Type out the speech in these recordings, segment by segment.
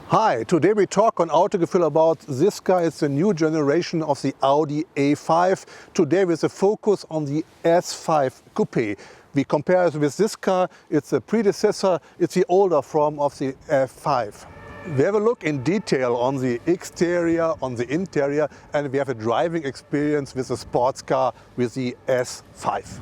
Hi, today we talk on Autogefühl about this car. It's a new generation of the Audi A5. Today with a focus on the S5 Coupé. We compare it with this car. It's a predecessor, it's the older form of the A5. We have a look in detail on the exterior, on the interior, and we have a driving experience with a sports car with the S5.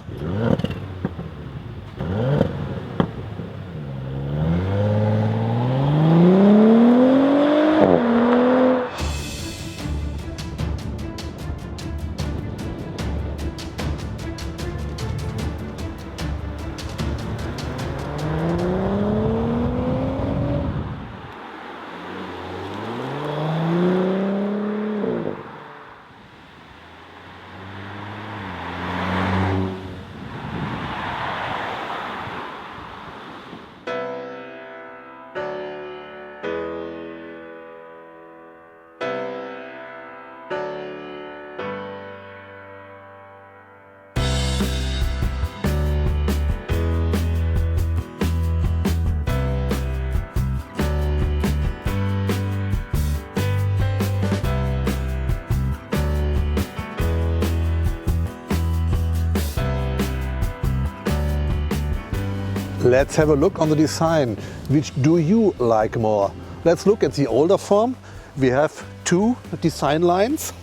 Let's have a look on the design. Which do you like more? Let's look at the older form. We have two design lines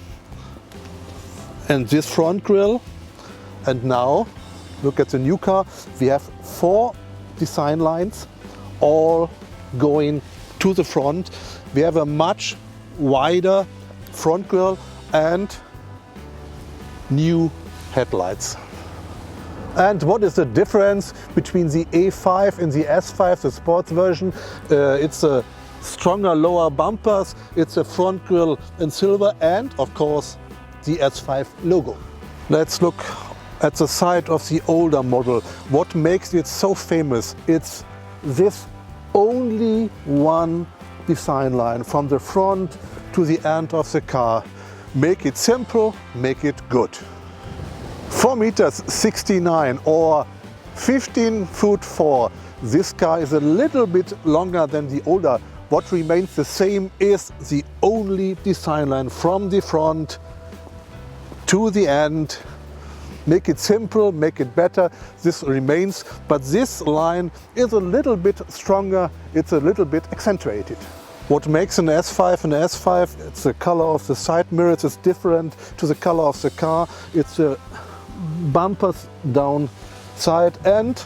and this front grille. And now look at the new car. We have four design lines all going to the front. We have a much wider front grille and new headlights. And what is the difference between the A5 and the S5, the sports version? It's a stronger lower bumpers, it's a front grille in silver, and of course the S5 logo. Let's look at the side of the older model. What makes it so famous? It's this only one design line from the front to the end of the car. Make it simple, make it good. 4 meters 69 or 15'4". This car is a little bit longer than the older. What remains the same is the only design line from the front to the end. Make it simple, make it better. This remains, but this line is a little bit stronger. It's a little bit accentuated. What makes an S5 an S5? It's the color of the side mirrors. It's different to the color of the car. It's a bumpers down side and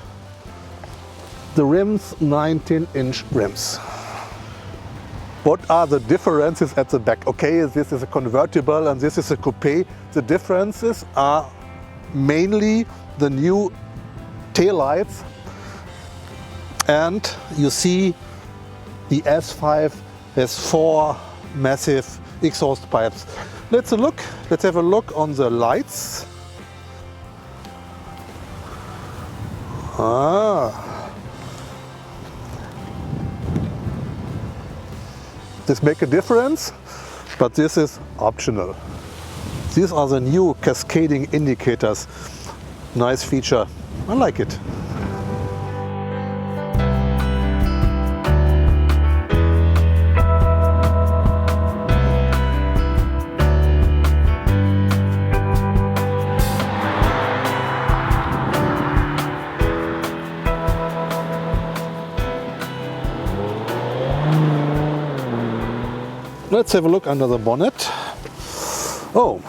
the rims 19-inch rims. What are the differences at the back? Okay, this is a convertible and this is a coupe. The differences are mainly the new taillights, and you see the S5 has four massive exhaust pipes. Let's have a look on the lights. This makes a difference, but this is optional. These are the new cascading indicators. Nice feature. I like it. Let's have a look under the bonnet. Oh,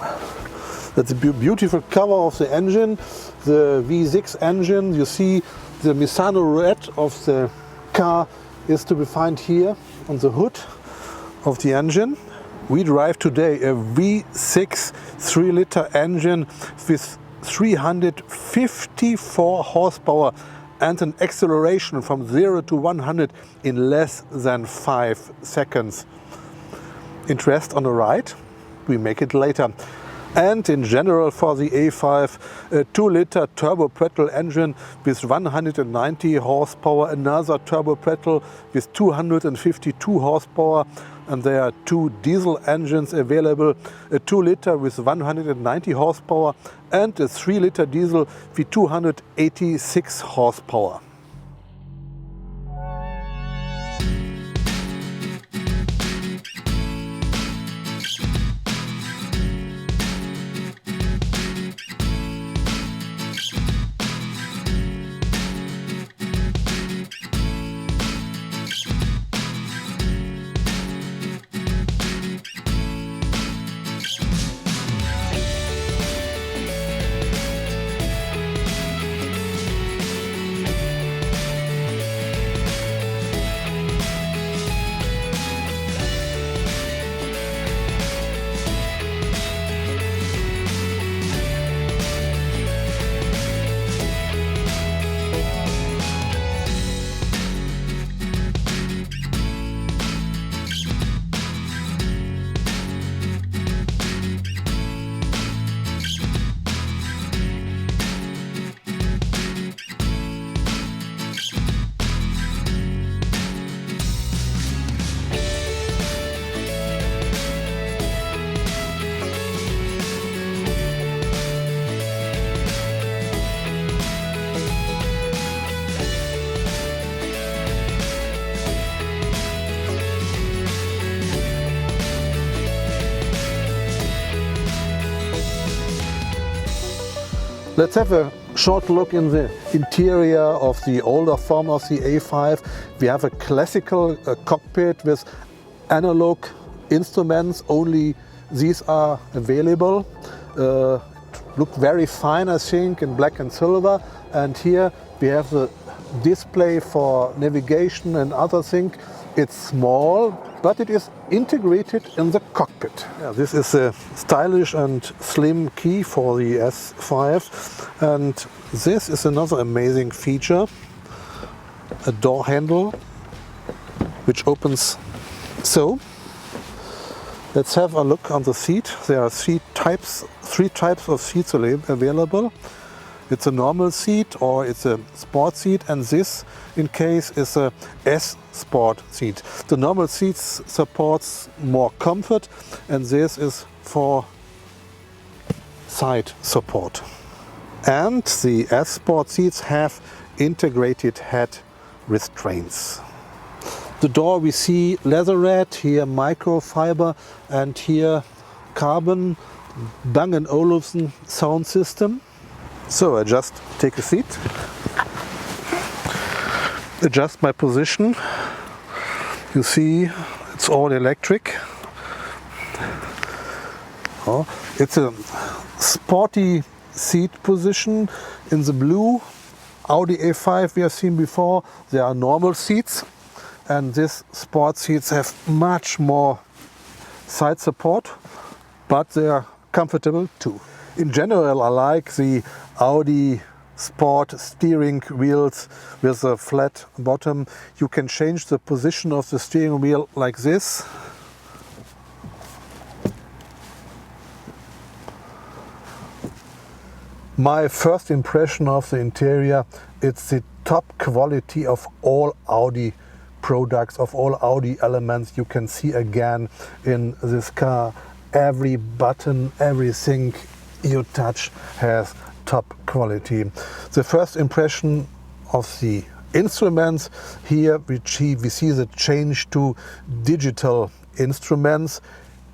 that's a beautiful cover of the engine, the V6 engine. You see the Misano red of the car is to be found here on the hood of the engine. We drive today a V6 3-liter engine with 354 horsepower and an acceleration from 0 to 100 in less than 5 seconds. Interest on the ride? We make it later. And in general for the A5, a 2-liter turbo petrol engine with 190 horsepower, another turbo petrol with 252 horsepower, and there are two diesel engines available, a 2-liter with 190 horsepower and a 3-liter diesel with 286 horsepower. Let's have a short look in the interior of the older form of the A5. We have a classical cockpit with analog instruments. Only these are available. Look very fine, I think, in black and silver. And here we have the display for navigation and other things. It's small, but it is integrated in the cockpit. Yeah, this is a stylish and slim key for the S5. And this is another amazing feature. A door handle, which opens so. Let's have a look on the seat. There are three types of seats available. It's a normal seat or it's a sport seat, and this in case is a S sport seat. The normal seat supports more comfort, and this is for side support. And the S sport seats have integrated head restraints. The door we see leatherette, here microfiber, and here carbon Bang & Olufsen sound system. So I just take a seat, adjust my position. You see it's all electric. Oh, it's a sporty seat position. In the blue Audi A5 we have seen before, there are normal seats, and these sport seats have much more side support, but they are comfortable too. In general, I like the Audi Sport steering wheels with a flat bottom. You can change the position of the steering wheel like this. My first impression of the interior, it's the top quality of all Audi products, of all Audi elements you can see again in this car. Every button, everything you touch has top quality. The first impression of the instruments, here we see the change to digital instruments.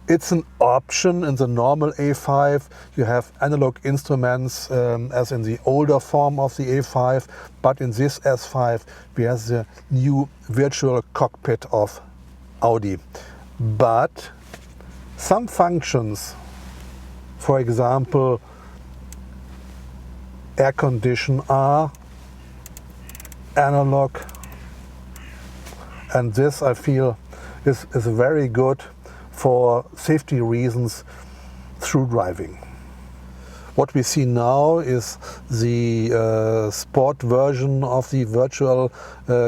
It's an option. In the normal A5 you have analog instruments as in the older form of the A5, but in this S5 we have the new virtual cockpit of Audi. But some functions, for example air condition, are analog, and this I feel is very good for safety reasons through driving. What we see now is the sport version of the virtual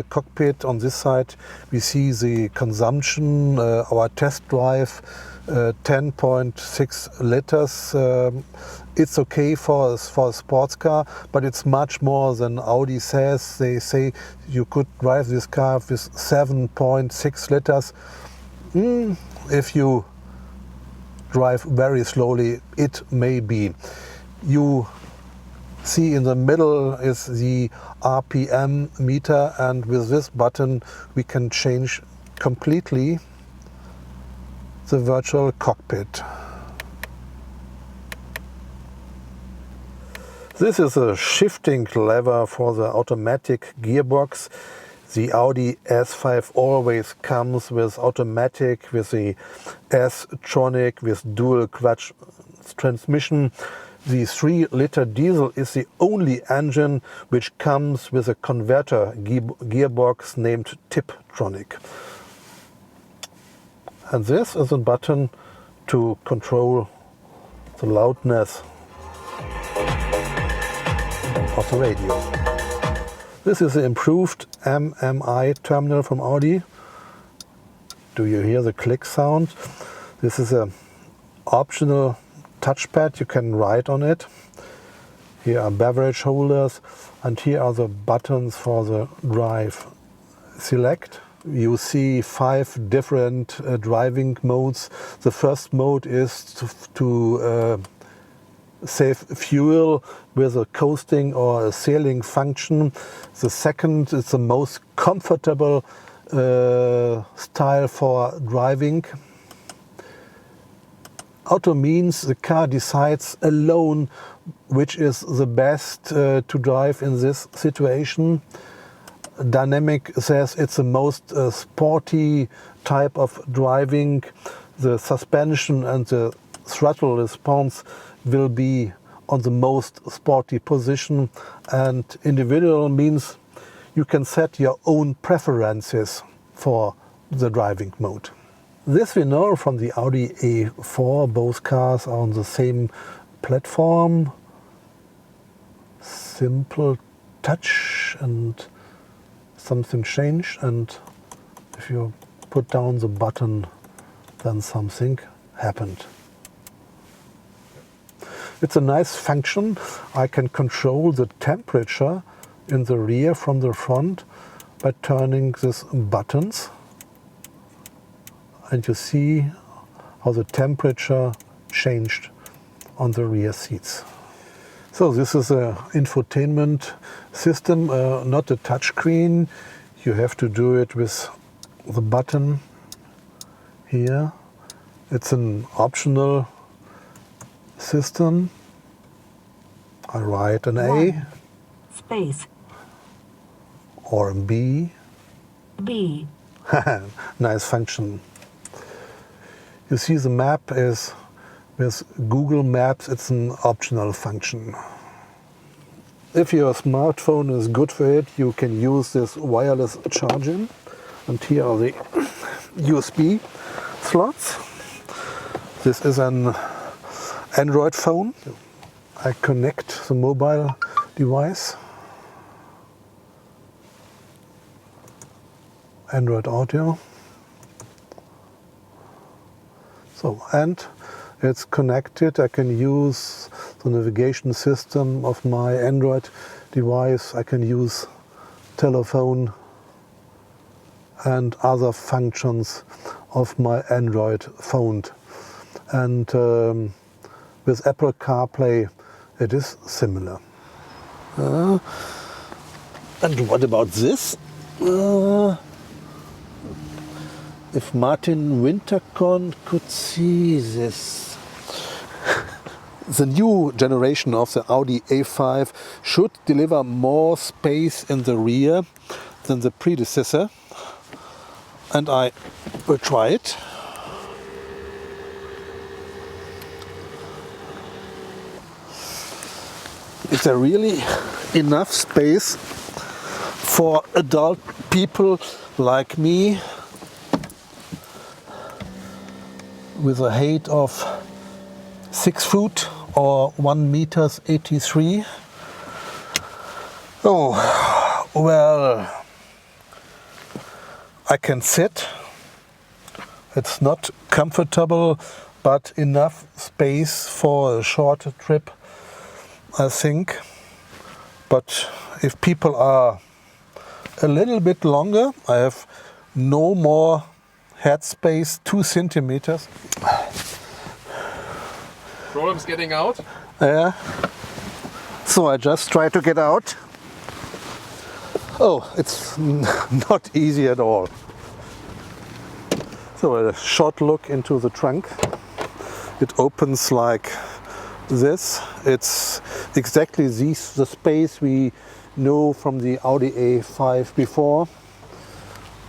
cockpit. On this side we see the consumption, our test drive, 10.6 liters. It's okay for a sports car, but it's much more than Audi says. They say you could drive this car with 7.6 liters. If you drive very slowly, it may be. You see in the middle is the RPM meter, and with this button we can change completely the virtual cockpit. This is a shifting lever for the automatic gearbox. The Audi S5 always comes with automatic, with the S-tronic, with dual clutch transmission. The 3-liter diesel is the only engine which comes with a converter gearbox named Tiptronic. And this is a button to control the loudness of the radio. This is the improved MMI terminal from Audi. Do you hear the click sound? This is an optional touchpad, you can write on it. Here are beverage holders, and here are the buttons for the drive select. You see 5 different driving modes. The first mode is to save fuel with a coasting or a sailing function. The second is the most comfortable style for driving. Auto means the car decides alone which is the best to drive in this situation. Dynamic says it's the most sporty type of driving. The suspension and the throttle response will be on the most sporty position, and individual means you can set your own preferences for the driving mode. This we know from the Audi A4. Both cars are on the same platform. Simple touch and something changed, and if you put down the button then something happened. It's a nice function. I can control the temperature in the rear from the front by turning these buttons, and you see how the temperature changed on the rear seats. So this is an infotainment system, not a touchscreen. You have to do it with the button here. It's an optional system. I write an A. Space. Or a B. B. Nice function. You see the map is with Google Maps, it's an optional function. If your smartphone is good for it, you can use this wireless charging. And here are the USB slots. This is an Android phone. I connect the mobile device. Android Audio. So, and it's connected. I can use the navigation system of my Android device. I can use telephone and other functions of my Android phone. And with Apple CarPlay it is similar. And what about this? If Martin Winterkorn could see this. The new generation of the Audi A5 should deliver more space in the rear than the predecessor, and I will try it. Is there really enough space for adult people like me with a height of 6 foot or 1 meters 83? Oh, well, I can sit. It's not comfortable, but enough space for a short trip, I think. But if people are a little bit longer, I have no more headspace, 2 centimeters. Problems getting out? Yeah. So I just try to get out. Oh, it's not easy at all. So a short look into the trunk. It opens like this. It's exactly the space we know from the Audi A5 before.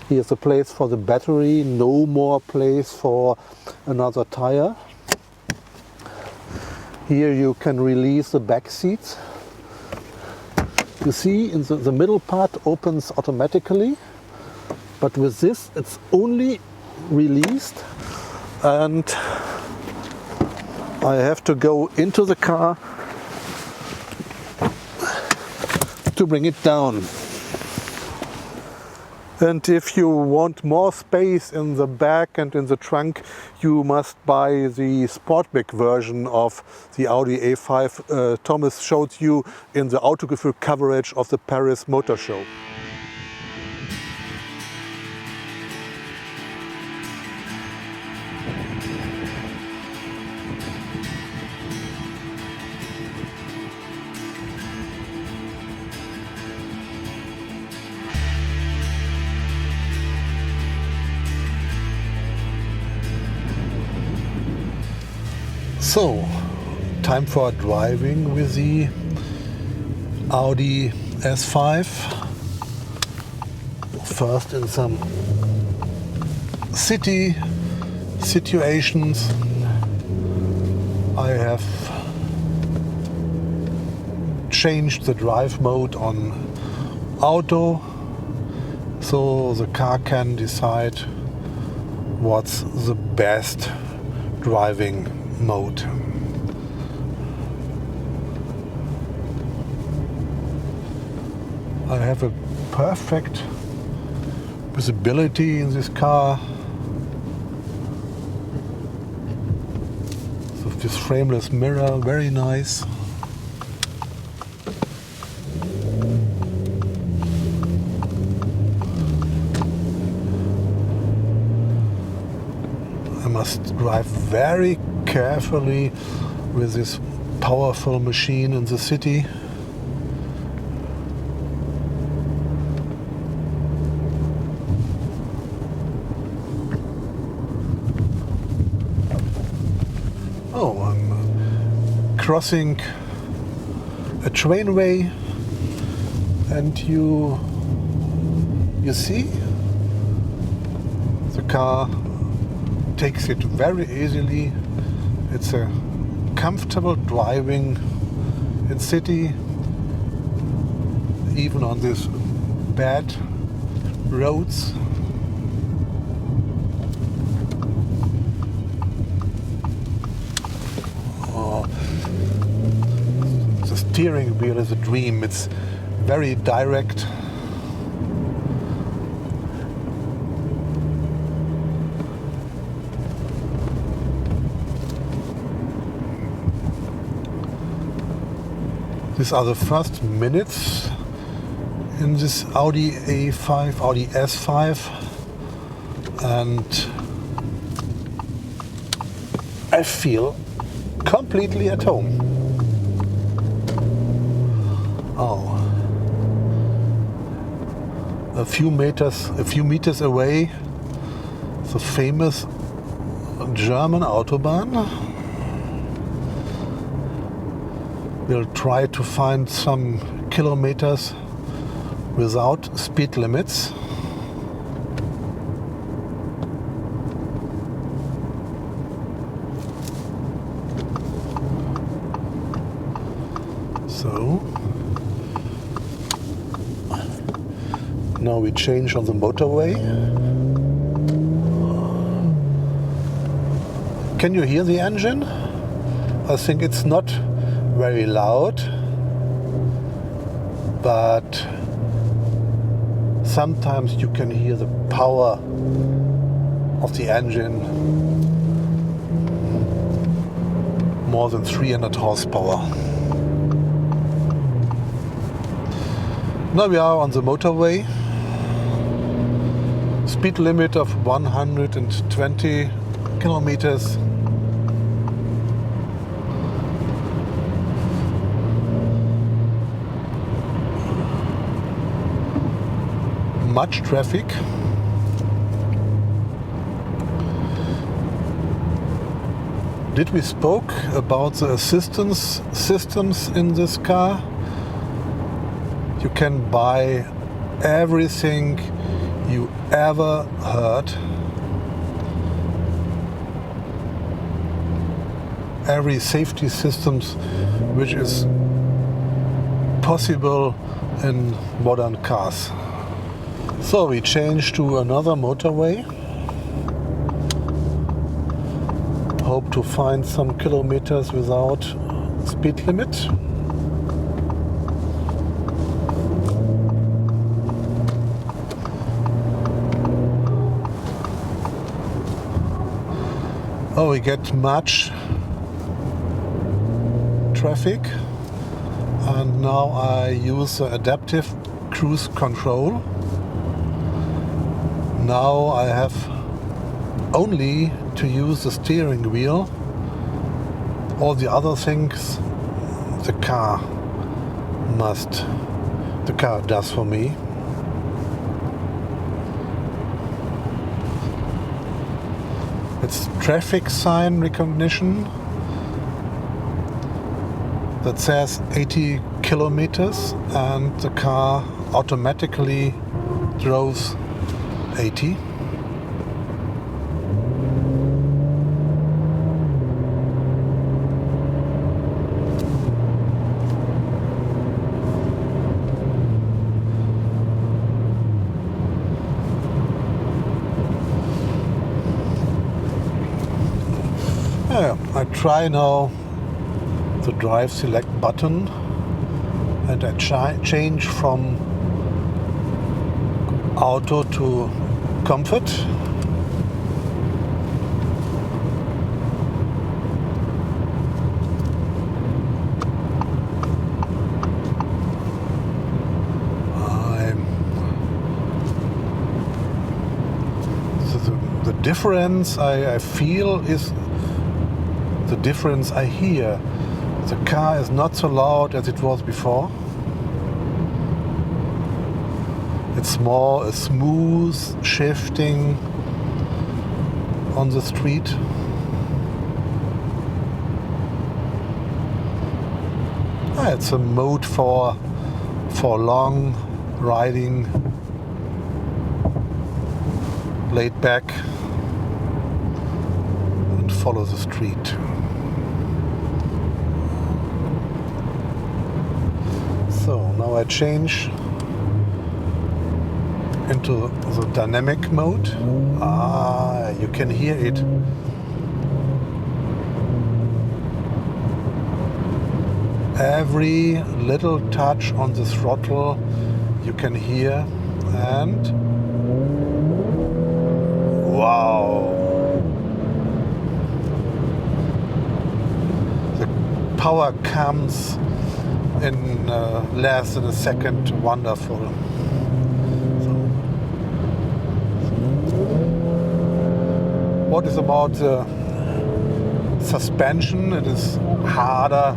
Here's a place for the battery, no more place for another tire. Here you can release the back seats. You see, in the middle part opens automatically, but with this it's only released, and I have to go into the car to bring it down. And if you want more space in the back and in the trunk, you must buy the Sportback version of the Audi A5 Thomas showed you in the Autogefühl coverage of the Paris Motor Show. So, time for driving with the Audi S5. First in some city situations. I have changed the drive mode on auto, so the car can decide what's the best driving mode. I have a perfect visibility in this car. So this frameless mirror, very nice. I must drive very carefully with this powerful machine in the city. Oh, I'm crossing a trainway, and you see the car takes it very easily. It's a comfortable driving in city, even on these bad roads. The steering wheel is a dream. It's very direct. These are the first minutes in this Audi A5, Audi S5, and I feel completely at home. Oh, a few meters away, the famous German Autobahn. We'll try to find some kilometers without speed limits. So now we change on the motorway. Can you hear the engine? I think it's not very loud, but sometimes you can hear the power of the engine, more than 300 horsepower. Now we are on the motorway. Speed limit of 120 kilometers. Much traffic. Did we spoke about the assistance systems in this car? You can buy everything you ever heard. Every safety systems which is possible in modern cars. So we change to another motorway. Hope to find some kilometers without speed limit. Oh, we get much traffic, and now I use the adaptive cruise control. Now I have only to use the steering wheel. All the other things the car does for me. It's traffic sign recognition, that says 80 kilometers and the car automatically drove 80. Yeah, I try now the drive select button and I change from auto to comfort. The difference I feel is the difference I hear. The car is not so loud as it was before. It's more a smooth shifting on the street. It's a mode for long riding, laid back and follow the street. So now I change into the dynamic mode. You can hear it. Every little touch on the throttle you can hear, and wow! The power comes in less than a second. Wonderful. What is about the suspension? It is harder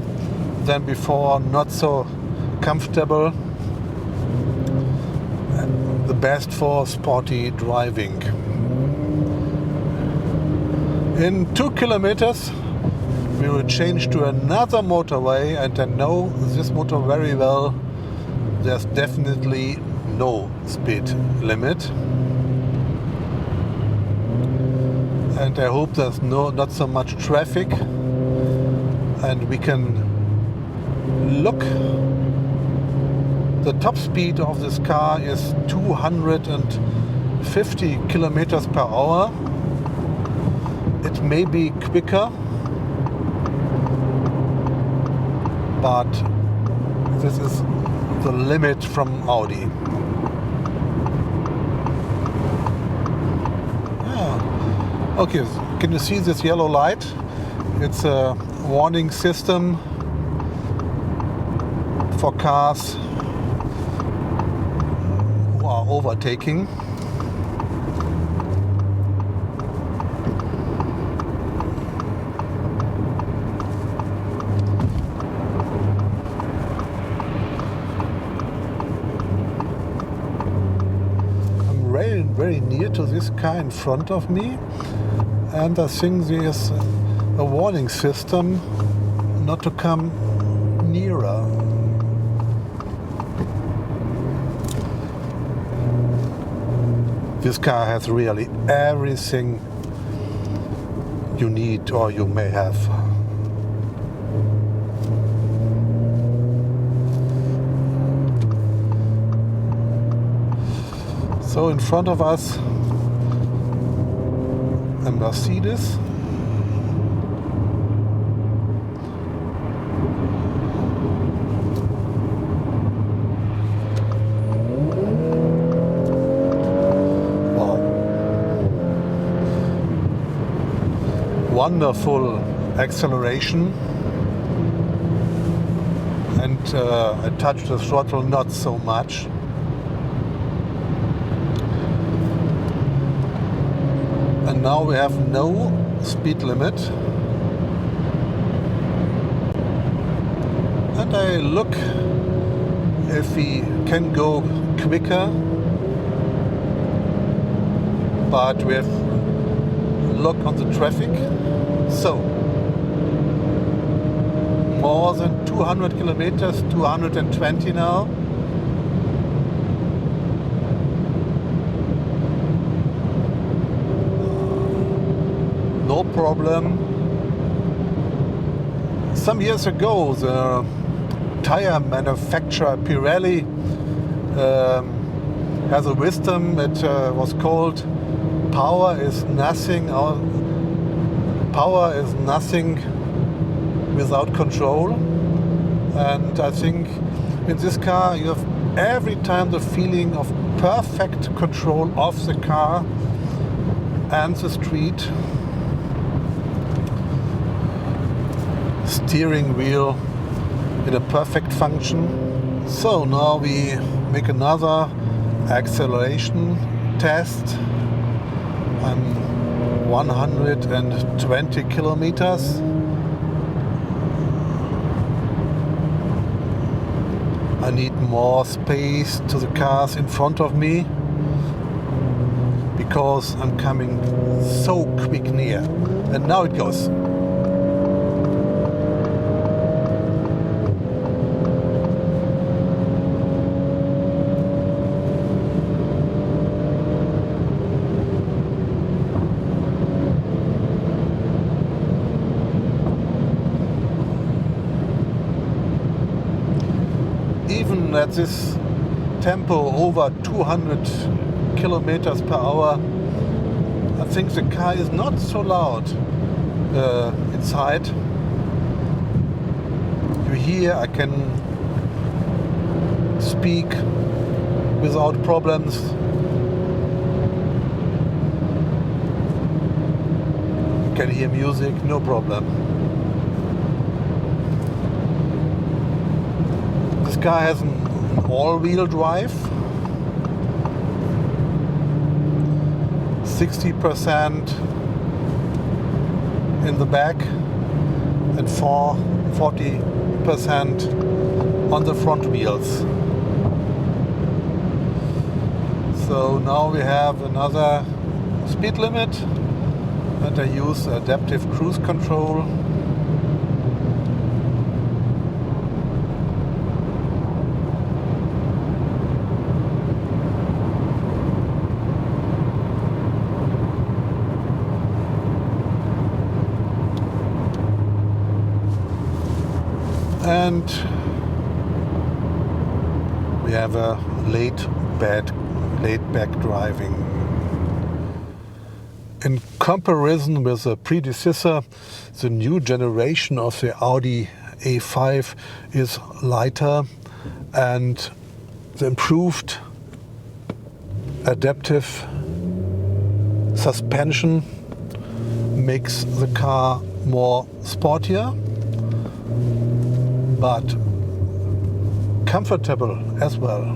than before, not so comfortable. The best for sporty driving. In 2 kilometers we will change to another motorway, and I know this motor very well. There's definitely no speed limit. And I hope there's not so much traffic, and we can look. The top speed of this car is 250 kilometers per hour. It may be quicker, but this is the limit from Audi. Okay, can you see this yellow light? It's a warning system for cars who are overtaking. I'm very near to this car in front of me. And I think there's a warning system not to come nearer. This car has really everything you need or you may have. So in front of us, a Mercedes. Wow. Wonderful acceleration. And I touched the throttle not so much. And now we have no speed limit. And I look if we can go quicker, but we have look on the traffic. So more than 200 kilometers, 220 now. No problem. Some years ago, the tire manufacturer Pirelli has a wisdom. It was called "Power is nothing. Power is nothing without control." And I think in this car you have every time the feeling of perfect control of the car and the street. Steering wheel in a perfect function. So now we make another acceleration test. I'm 120 kilometers. I need more space to the cars in front of me because I'm coming so quick near. And now it goes. Even at this tempo over 200 kilometers per hour, I think the car is not so loud inside. You hear I can speak without problems. You can hear music, no problem. This car has an all-wheel drive, 60% in the back and 40% on the front wheels. So now we have another speed limit and I use adaptive cruise control. And we have a laid back driving. In comparison with the predecessor, the new generation of the Audi A5 is lighter, and the improved adaptive suspension makes the car more sportier, but comfortable as well.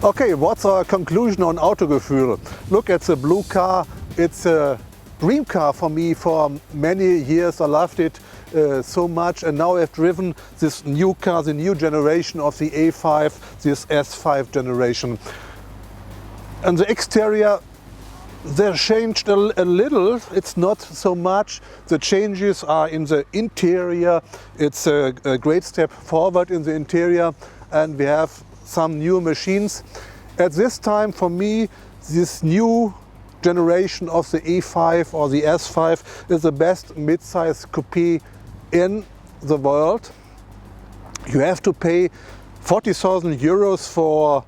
Okay, what's our conclusion on Autogefühl? Look at the blue car. It's a dream car for me for many years. I loved it so much, and now I've driven this new car, the new generation of the A5, this S5 generation. And the exterior, they changed a little. It's not so much. The changes are in the interior. It's a great step forward in the interior, and we have some new machines. At this time, for me, this new generation of the A5 or the S5 is the best mid-size coupe in the world. You have to pay 40,000 euros for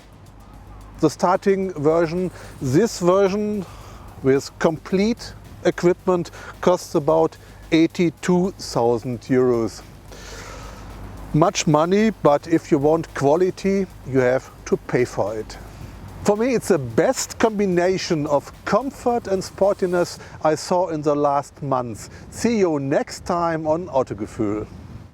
the starting version. This version with complete equipment costs about 82,000 euros. Much money, but if you want quality, you have to pay for it. For me, it's the best combination of comfort and sportiness I saw in the last months. See you next time on Autogefühl.